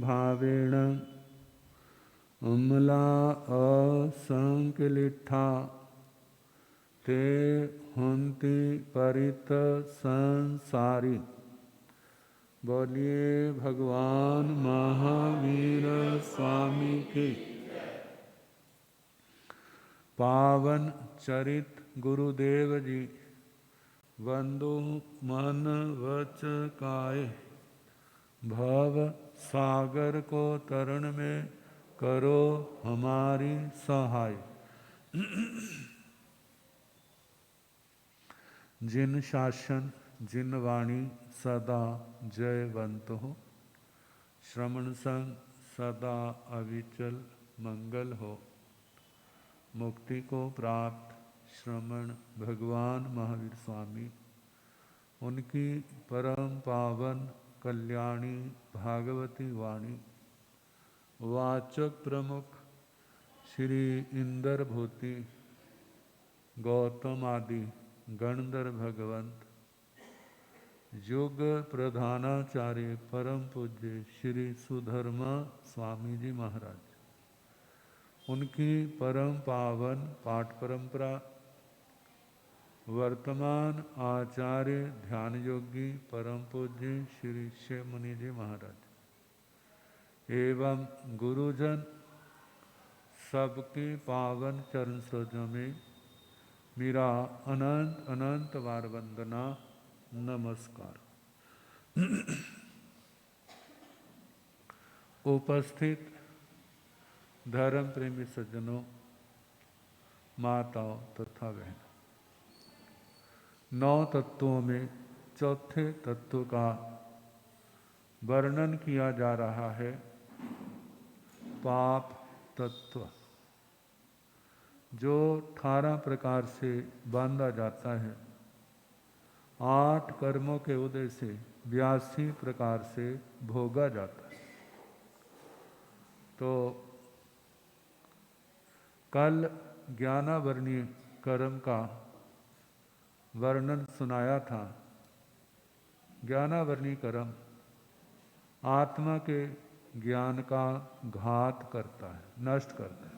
भावेण अमला असंकलिठा ते हंति परित संसारी। बोलिए भगवान महावीर स्वामी की। पावन चरित गुरुदेव जी वंदो मन वच काये। भव सागर को तरण में करो हमारी सहाय। जिन शासन जिन वाणी सदा जयवंत हो। श्रवण संग सदा अविचल मंगल हो। मुक्ति को प्राप्त श्रमण भगवान महावीर स्वामी, उनकी परम पावन कल्याणी भागवती वाणी वाचक प्रमुख श्री इंदर भूति गौतम आदि गणधर भगवंत, युग प्रधानाचार्य परम पूज्य श्री सुधर्मा स्वामी जी महाराज, उनकी परम पावन पाठ परंपरा, वर्तमान आचार्य ध्यान योगी परम पूज्य श्री शिव मुनि जी महाराज एवं गुरुजन सबकी पावन चरण सरोजों में मेरा अनंत अनंत बार वंदना नमस्कार। उपस्थित धर्म प्रेमी सज्जनों, माताओं तथा बहनों, 9 तत्वों में चौथे तत्व का वर्णन किया जा रहा है, पाप तत्व, जो 18 प्रकार से बांधा जाता है। 8 कर्मों के उदय से 82 प्रकार से भोगा जाता है। तो कल ज्ञानावरणीय कर्म का वर्णन सुनाया था। ज्ञानावरणीय कर्म आत्मा के ज्ञान का घात करता है, नष्ट करता है।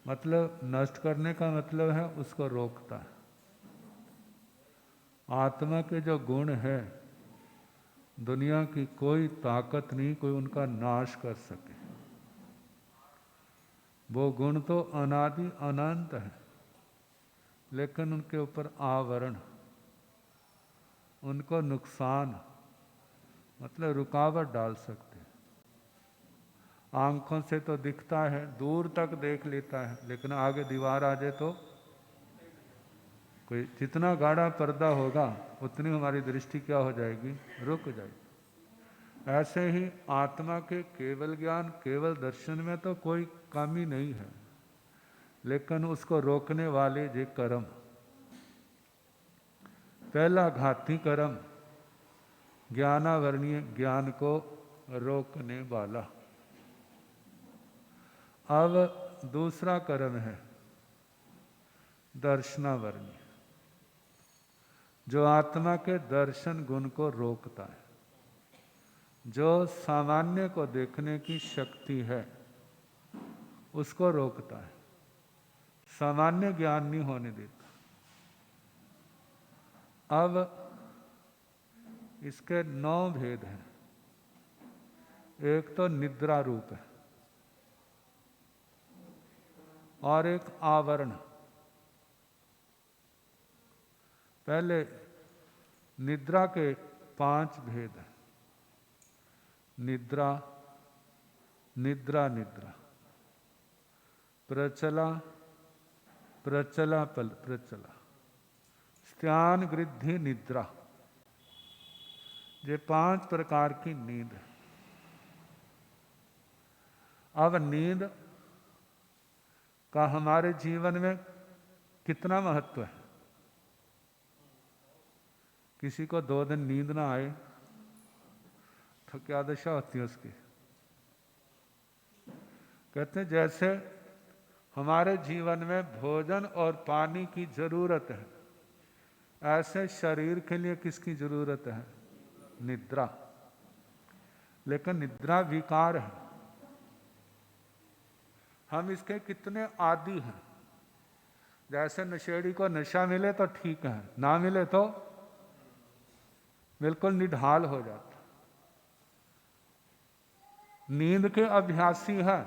मतलब नष्ट करने का मतलब है उसको रोकता है। आत्मा के जो गुण है, दुनिया की कोई ताकत नहीं कोई उनका नाश कर सके। वो गुण तो अनादि अनंत है, लेकिन उनके ऊपर आवरण, उनको नुकसान मतलब रुकावट डाल सकते हैं। आंखों से तो दिखता है, दूर तक देख लेता है, लेकिन आगे दीवार आ जाए तो कोई जितना गाढ़ा पर्दा होगा उतनी हमारी दृष्टि क्या हो जाएगी, रुक जाएगी। ऐसे ही आत्मा के केवल ज्ञान केवल दर्शन में तो कोई कमी नहीं है, लेकिन उसको रोकने वाले जे कर्म। पहला घाती कर्म ज्ञानावरणीय ज्ञान को रोकने वाला। अब दूसरा कर्म है दर्शनावरणीय, जो आत्मा के दर्शन गुण को रोकता है, जो सामान्य को देखने की शक्ति है उसको रोकता है, सामान्य ज्ञान नहीं होने देता। अब इसके 9 भेद हैं। एक तो निद्रा रूप है और एक आवरण। पहले निद्रा के 5 भेद हैं। निद्रा, निद्रा निद्रा, प्रचला, प्रचला प्रचला, स्त्यान गृद्धि निद्रा। ये 5 प्रकार की नींद है। अब नींद का हमारे जीवन में कितना महत्व है? किसी को 2 दिन नींद ना आए तो क्या दशा होती है उसकी? कहते हैं जैसे हमारे जीवन में भोजन और पानी की जरूरत है, ऐसे शरीर के लिए किसकी जरूरत है? निद्रा। लेकिन निद्रा विकार है। हम इसके कितने आदी हैं। जैसे नशेड़ी को नशा मिले तो ठीक है, ना मिले तो बिल्कुल निढाल हो जाता। नींद के अभ्यासी है,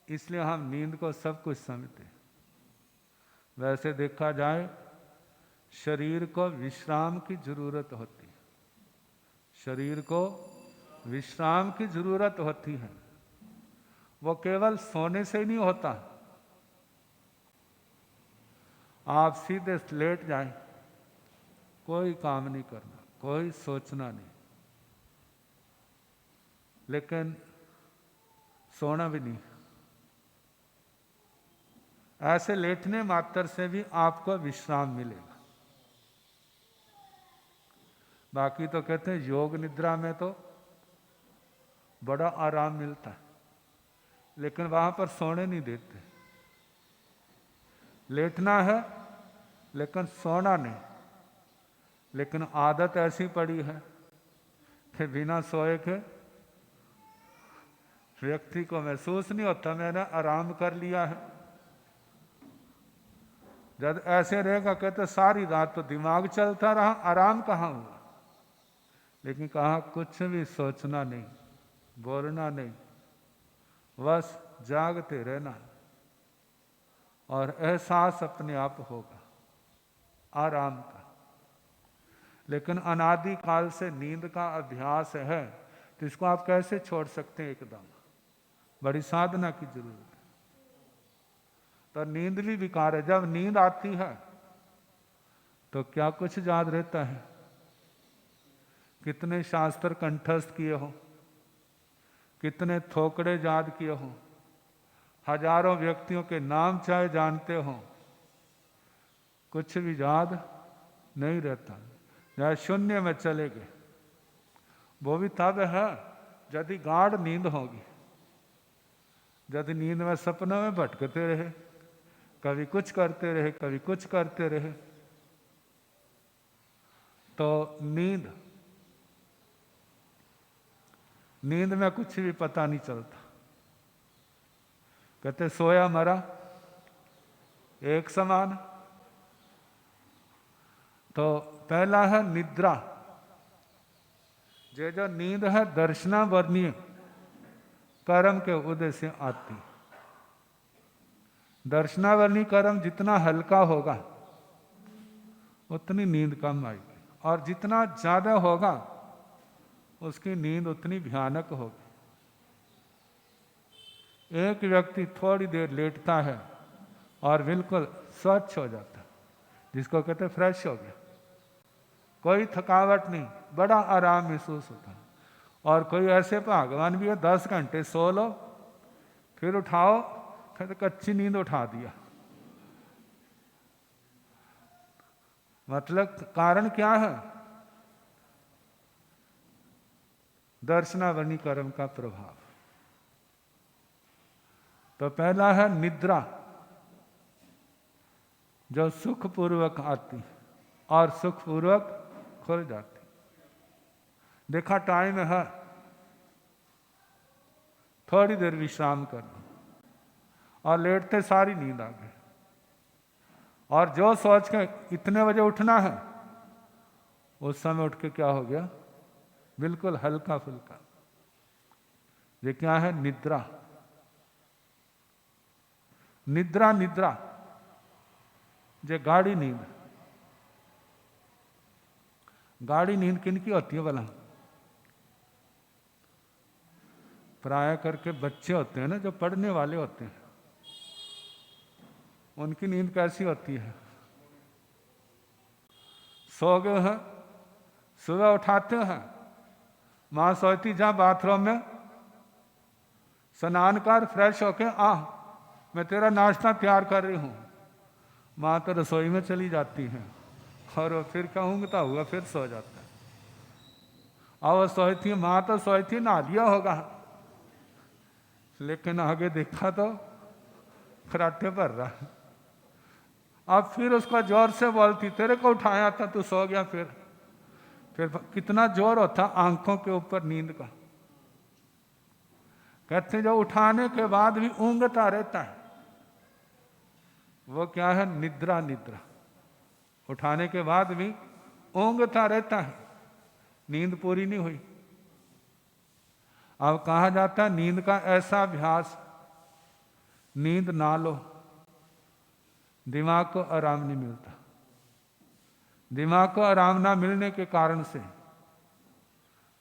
इसलिए हम नींद को सब कुछ समझते। वैसे देखा जाए शरीर को विश्राम की जरूरत होती है, शरीर को विश्राम की जरूरत होती है। वो केवल सोने से ही नहीं होता। आप सीधे लेट जाएं, कोई काम नहीं करना, कोई सोचना नहीं, लेकिन सोना भी नहीं। ऐसे लेटने मात्र से भी आपको विश्राम मिलेगा। बाकी तो कहते हैं योग निद्रा में तो बड़ा आराम मिलता है, लेकिन वहां पर सोने नहीं देते। लेटना है लेकिन सोना नहीं। लेकिन आदत ऐसी पड़ी है कि बिना सोए के व्यक्ति को महसूस नहीं होता मैंने आराम कर लिया है। जब ऐसे रहेगा कहते सारी रात तो दिमाग चलता रहा, आराम कहाँ हुआ। लेकिन कहा कुछ भी सोचना नहीं, बोलना नहीं, बस जागते रहना और एहसास अपने आप होगा आराम का। लेकिन अनादि काल से नींद का अभ्यास है, तो इसको आप कैसे छोड़ सकते हैं एकदम? बड़ी साधना की जरूरत है। तो नींद भी विकार है। जब नींद आती है तो क्या कुछ याद रहता है? कितने शास्त्र कंठस्थ किए हो, कितने थोकड़े याद किए हो, हजारों व्यक्तियों के नाम चाहे जानते हो, कुछ भी याद नहीं रहता। जहाँ शून्य में चले गए। वो भी तब है यदि गाढ़ नींद होगी। यदि नींद में सपनों में भटकते रहे, कभी कुछ करते रहे, कभी कुछ करते रहे, तो नींद में कुछ भी पता नहीं चलता। कहते सोया मरा एक समान। तो पहला है निद्रा। जो नींद है दर्शनावर्णीय कर्म के उदय से आती। दर्शनावर्णीय कर्म जितना हल्का होगा उतनी नींद कम आएगी, और जितना ज्यादा होगा उसकी नींद उतनी भयानक होगी। एक व्यक्ति थोड़ी देर लेटता है और बिल्कुल स्वच्छ हो जाता है, जिसको कहते हैं फ्रेश हो गया, कोई थकावट नहीं, बड़ा आराम महसूस होता है। और कोई ऐसे भगवान भी है 10 घंटे सो लो फिर उठाओ, कहते कच्ची नींद उठा दिया। मतलब कारण क्या है? दर्शनावर्णी कर्म का प्रभाव। तो पहला है निद्रा, जो सुखपूर्वक आती और सुखपूर्वक खुल जाती। देखा टाइम है, थोड़ी देर विश्राम कर लो, और लेटते सारी नींद आ गई। और जो सोच के इतने बजे उठना है, उस समय उठ के क्या हो गया? बिल्कुल हल्का फुल्का। ये क्या है? निद्रा। निद्रा जो गाढ़ी नींद। गाढ़ी नींद किनकी होती है भला? प्राय करके बच्चे होते हैं ना, जो पढ़ने वाले होते हैं, उनकी नींद कैसी होती है? सो गए हैं, सुबह उठाते हैं, माँ सोती जा बाथरूम में स्नान कर, फ्रेश होके आ, मैं तेरा नाश्ता तैयार कर रही हूँ। माँ तो रसोई में चली जाती है और वो फिर क्या ऊँघता हुआ फिर सो जाता है। और वो सोई थी, माँ तो सोई थी, नहा लिया होगा, लेकिन आगे देखा तो खराटे भर रहा। अब फिर उसका जोर से बोलती, तेरे को उठाया था, तू सो गया। फिर कितना जोर होता आंखों के ऊपर नींद का। कहते जो उठाने के बाद भी ऊँघता रहता है वो क्या है? निद्रा। निद्रा उठाने के बाद भी ऊँघता रहता है, नींद पूरी नहीं हुई। अब कहा जाता है नींद का ऐसा अभ्यास, नींद ना लो दिमाग को आराम नहीं मिलता। दिमाग को आराम ना मिलने के कारण से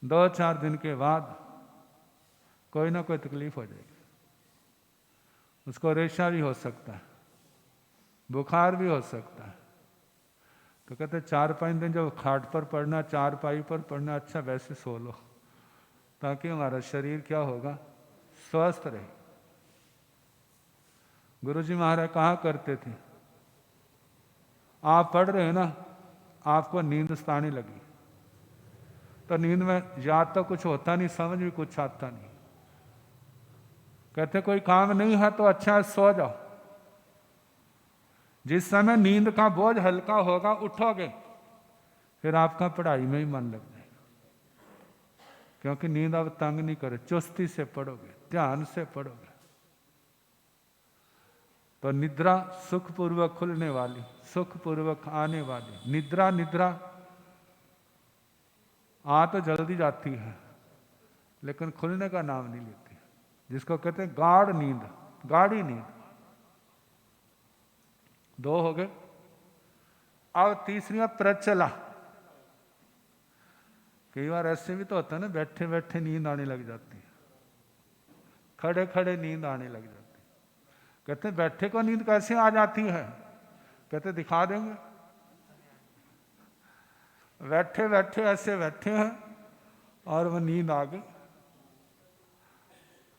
2-4 दिन के बाद कोई ना कोई तकलीफ हो जाएगी। उसको रेशा भी हो सकता है, बुखार भी हो सकता है। तो कहते 4-5 दिन जब खाट पर पड़ना, चारपाई पर पड़ना, अच्छा वैसे सो लो ताकि हमारा शरीर क्या होगा? स्वस्थ रहे। गुरुजी महाराज कहा करते थे, आप पढ़ रहे हैं ना, आपको नींद आने लगी तो नींद में याद तो कुछ होता नहीं, समझ भी कुछ आता नहीं। कहते कोई काम नहीं है तो अच्छा सो जाओ। जिस समय नींद का बोझ हल्का होगा उठोगे फिर आपका पढ़ाई में ही मन लग जाएगा, क्योंकि नींद अब तंग नहीं करे, चुस्ती से पढ़ोगे, ध्यान से पढ़ोगे। तो निद्रा सुखपूर्वक खुलने वाली, सुखपूर्वक आने वाली निद्रा। निद्रा आ तो जल्दी जाती है लेकिन खुलने का नाम नहीं लेती, जिसको कहते हैं गाढ़ नींद, गाढ़ी नींद। 2 हो गए। अब तीसरी प्रचला। कई बार ऐसे भी तो होता है ना, बैठे बैठे नींद आने लग जाती है, खड़े खड़े नींद आने लग जाती है। कहते बैठे को नींद कैसे आ जाती है? कहते दिखा देंगे। बैठे बैठे ऐसे बैठे हैं और वो नींद आ गई।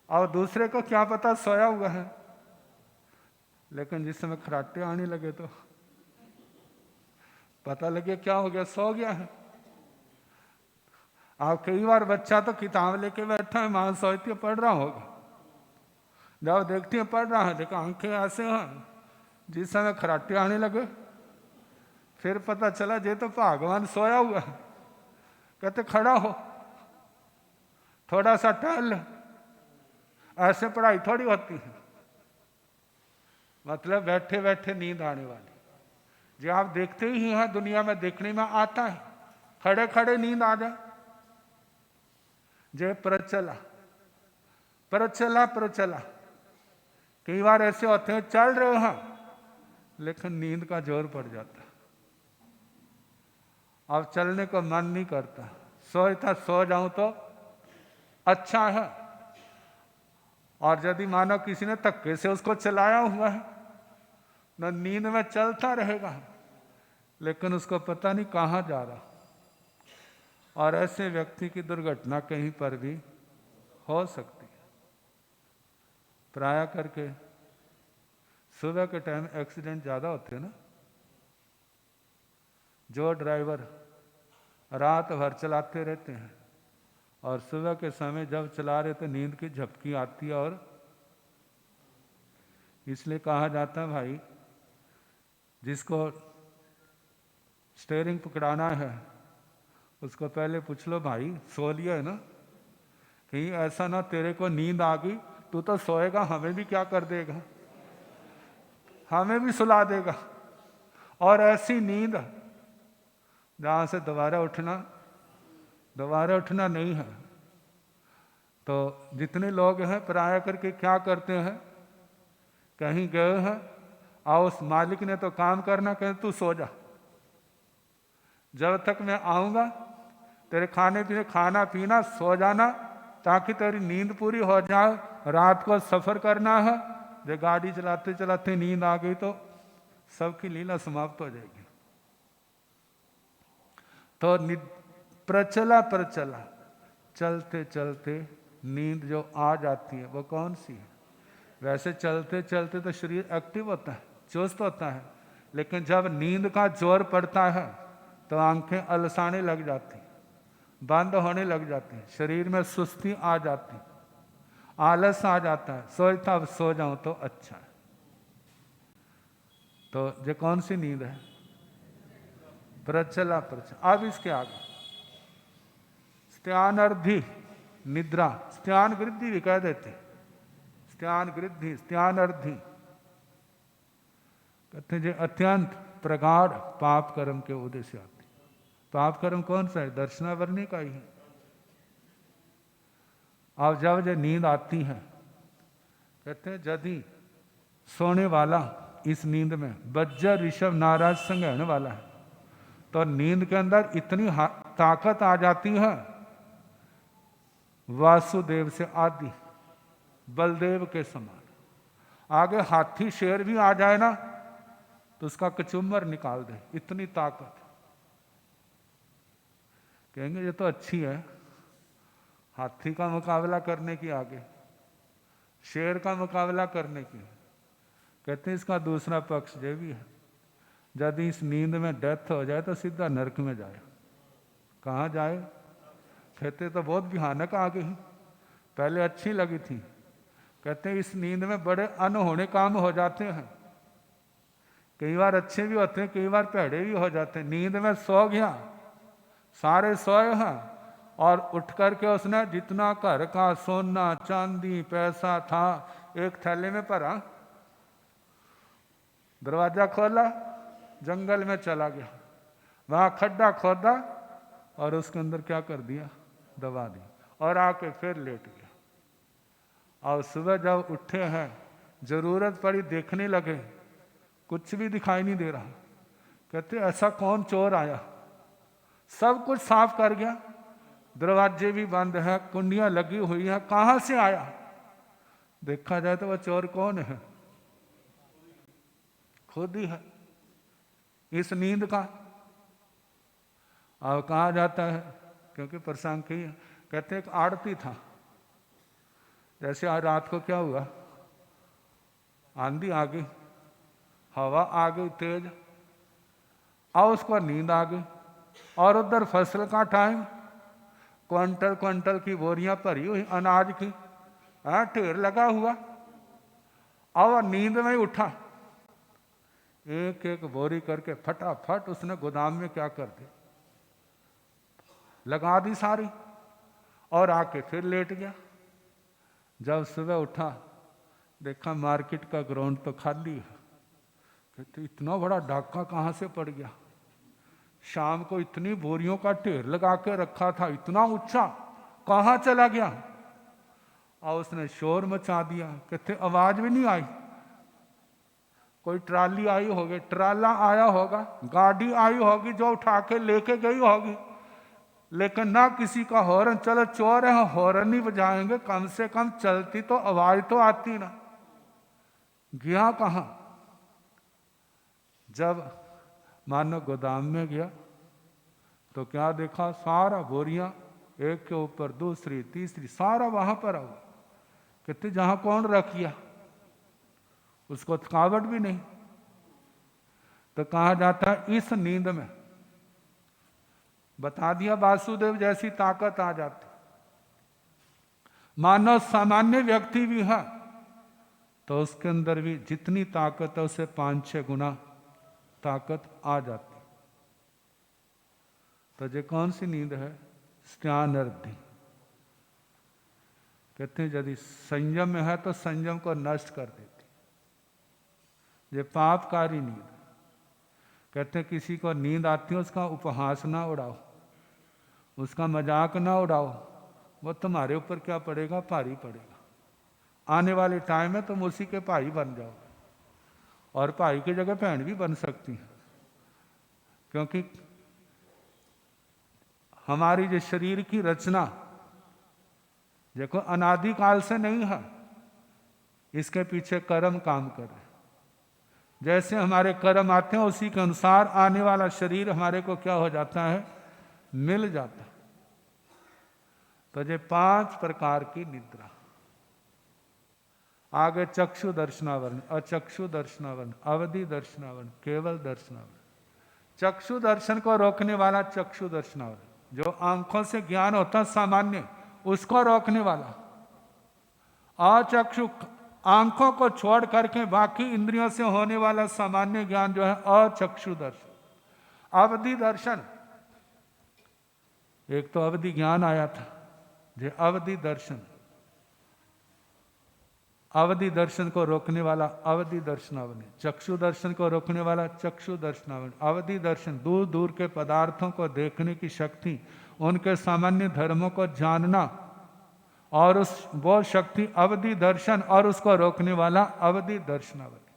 और दूसरे को क्या पता सोया हुआ है, लेकिन जिस समय खराटे आने लगे तो पता लगे क्या हो गया, सो गया है। आप कई बार बच्चा तो किताब लेके बैठा है, मां सोचती है पढ़ रहा होगा, जब देखती है पढ़ रहा है, देखो आंखें ऐसे हैं। जिस समय खराटे आने लगे फिर पता चला ये तो भगवान सोया हुआ है। कहते खड़ा हो, थोड़ा सा टहल, ऐसे पढ़ाई थोड़ी होती है। मतलब बैठे बैठे नींद आने वाली, जो आप देखते ही हैं दुनिया में देखने में आता है, खड़े खड़े नींद आ जाए। जय प्रचला। प्रचला प्रचला कई बार ऐसे होते हैं चल रहे हैं लेकिन नींद का जोर पड़ जाता है, अब चलने को मन नहीं करता, सोचता सो जाऊं तो अच्छा है। और यदि मानो किसी ने धक्के से उसको चलाया हुआ है न, नींद में चलता रहेगा लेकिन उसको पता नहीं कहाँ जा रहा। और ऐसे व्यक्ति की दुर्घटना कहीं पर भी हो सकती है। प्राय करके सुबह के टाइम एक्सीडेंट ज़्यादा होते हैं ना। जो ड्राइवर रात भर चलाते रहते हैं और सुबह के समय जब चला रहे तो नींद की झपकी आती है, और इसलिए कहा जाता है भाई जिसको स्टीयरिंग पकड़ाना है उसको पहले पूछ लो भाई सो लिया है ना, कहीं ऐसा ना तेरे को नींद आ गई, तू तो सोएगा, हमें भी क्या कर देगा, हमें भी सुला देगा। और ऐसी नींद जहाँ से दोबारा उठना नहीं है। तो जितने लोग हैं प्राय करके क्या करते हैं, कहीं गए हैं और उस मालिक ने तो काम करना, कहें तू सो जा, जब तक मैं आऊँगा तेरे खाने पीने, खाना पीना, सो जाना ताकि तेरी नींद पूरी हो जाए। रात को सफ़र करना है, जो गाड़ी चलाते चलाते नींद आ गई तो सबकी लीला समाप्त हो जाएगी। तो प्रचला प्रचला चलते चलते नींद जो आ जाती है वो कौन सी है? वैसे चलते चलते तो शरीर एक्टिव होता है, चुस्त होता है, लेकिन जब नींद का जोर पड़ता है तो आंखें अलसाने लग जाती, बंद होने लग जाती हैं, शरीर में सुस्ती आ जाती, आलस आ जाता है, सोचता अब सो जाऊं तो अच्छा है। तो ये कौन सी नींद है? प्रचला प्रचला। अब इसके आगे स्त्यानर्धि निद्रा, स्त्यान गृद्धि भी कह देते, स्त्यान गृद्धि, स्त्यान अर्धि। कहते जो अत्यंत प्रगाढ़ पाप कर्म के उदय से आती। पाप कर्म कौन सा है? दर्शनावरणी का ही है। अब जब जो नींद आती है, कहते हैं यदि सोने वाला इस नींद में बज्जर ऋषभ नाराज संगहण वाला है, तो नींद के अंदर इतनी ताकत आ जाती है वासुदेव से आदि बलदेव के समान। आगे हाथी शेर भी आ जाए ना तो उसका कचुम्बर निकाल दे, इतनी ताकत। कहेंगे ये तो अच्छी है, हाथी का मुकाबला करने की, आगे शेर का मुकाबला करने की। कहते हैं इसका दूसरा पक्ष ये भी है, यदि इस नींद में डेथ हो जाए तो सीधा नरक में जाए। कहाँ जाए? कहते तो बहुत भयानक आ गई, पहले अच्छी लगी थी। कहते हैं इस नींद में बड़े अनहोने काम हो जाते हैं, कई बार अच्छे भी होते हैं, कई बार भैड़े भी हो जाते हैं। नींद में सो गया, सारे सोए हैं, और उठ करके उसने जितना घर का सोना चांदी पैसा था एक थैले में भरा, दरवाजा खोला, जंगल में चला गया, वहां खड्डा खोदा और उसके अंदर क्या कर दिया? दबा दी, और आके फिर लेट गया। और सुबह जब उठे हैं, जरूरत पड़ी, देखने लगे, कुछ भी दिखाई नहीं दे रहा। कहते ऐसा कौन चोर आया? सब कुछ साफ कर गया, दरवाजे भी बंद है, कुंडियां लगी हुई है, कहां से आया? देखा जाए तो वह चोर कौन है? खुद ही है, इस नींद का। अब कहा जाता है, क्योंकि प्रसंग की है, कहते एक आड़ती था, जैसे आज रात को क्या हुआ, आंधी आ गई, हवा आ गई तेज, और उसको नींद आ गई, और उधर फसल का टाइम, क्विंटल क्विंटल की बोरियां भरी हुई अनाज की, ढेर लगा हुआ, और नींद में ही उठा, एक एक बोरी करके फटाफट उसने गोदाम में क्या कर दी, लगा दी सारी, और आके फिर लेट गया। जब सुबह उठा, देखा मार्केट का ग्राउंड तो खाली है। कहते इतना बड़ा डाका कहाँ से पड़ गया? शाम को इतनी बोरियों का ढेर लगा के रखा था, इतना ऊंचा, कहाँ चला गया? और उसने शोर मचा दिया। कहते आवाज भी नहीं आई। कोई ट्राली आई होगी, ट्राला आया होगा, गाड़ी आई होगी जो उठा के लेके गई होगी, लेकिन ना किसी का हॉर्न। चलो चोर है, हॉर्न नहीं बजाएंगे, कम से कम चलती तो आवाज तो आती ना। गया कहाँ? जब मानो गोदाम में गया तो क्या देखा, सारा बोरियां एक के ऊपर दूसरी तीसरी सारा वहां पर आओ। कहते जहां कौन रख गया? उसको थकावट भी नहीं। तो कहा जाता है इस नींद में बता दिया वासुदेव जैसी ताकत आ जाती। मानव सामान्य व्यक्ति भी है तो उसके अंदर भी जितनी ताकत है उससे 5-6 गुना ताकत आ जाती। तो ये कौन सी नींद है? स्त्यानर्धि। कहते हैं यदि संयम में है तो संयम को नष्ट कर देती। ये पापकारी नींद। कहते हैं किसी को नींद आती है उसका उपहास ना उड़ाओ, उसका मजाक ना उड़ाओ, वो तुम्हारे ऊपर क्या पड़ेगा? भारी पड़ेगा। आने वाले टाइम में तुम उसी के भाई बन जाओ, और भाई की जगह बहन भी बन सकती है। क्योंकि हमारी जो शरीर की रचना देखो अनादिकाल से नहीं है, इसके पीछे कर्म काम कर रहे। जैसे हमारे कर्म आते हैं उसी के अनुसार आने वाला शरीर हमारे को क्या हो जाता है? मिल जाता है। तो ये 5 प्रकार की निद्रा। आगे चक्षु दर्शनावरण, अचक्षु दर्शनावरण, अवधि दर्शनावरण, केवल दर्शनावरण। चक्षु दर्शन को रोकने वाला चक्षु दर्शनावरण, जो आंखों से ज्ञान होता सामान्य उसको रोकने वाला। अचक्षु आंखों को छोड़ करके बाकी इंद्रियों से होने वाला सामान्य ज्ञान जो है अचक्षु दर्शन। अवधि दर्शन, एक तो अवधि ज्ञान आया था जो अवधि दर्शन, अवधि दर्शन को रोकने वाला अवधि दर्शनावली, चक्षु दर्शन को रोकने वाला चक्षु दर्शनावली। अवधि दर्शन दूर दूर के पदार्थों को देखने की शक्ति, उनके सामान्य धर्मों को जानना, और वो शक्ति अवधि दर्शन, और उसको रोकने वाला अवधि दर्शनावली।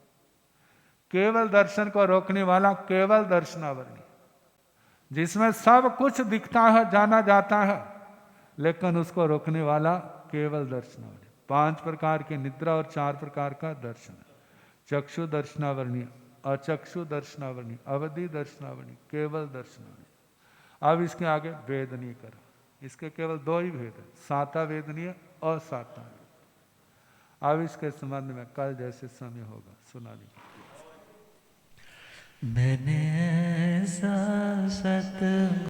केवल दर्शन को रोकने वाला केवल दर्शनावली, जिसमें सब कुछ दिखता है, जाना जाता है, लेकिन उसको रोकने वाला केवल दर्शनावली। 5 प्रकार की निद्रा और 4 प्रकार का दर्शन, चक्षु दर्शनावरणी, अचक्षु दर्शनावरणी, अवधि दर्शनावरणी, केवल दर्शनावरणी। अब इसके आगे वेदनीय करो। इसके केवल 2 ही भेद है, साता वेदनीय, असाता। अब इसके संबंध में कल जैसे समय होगा सुना दी। मैंने ऐसा सत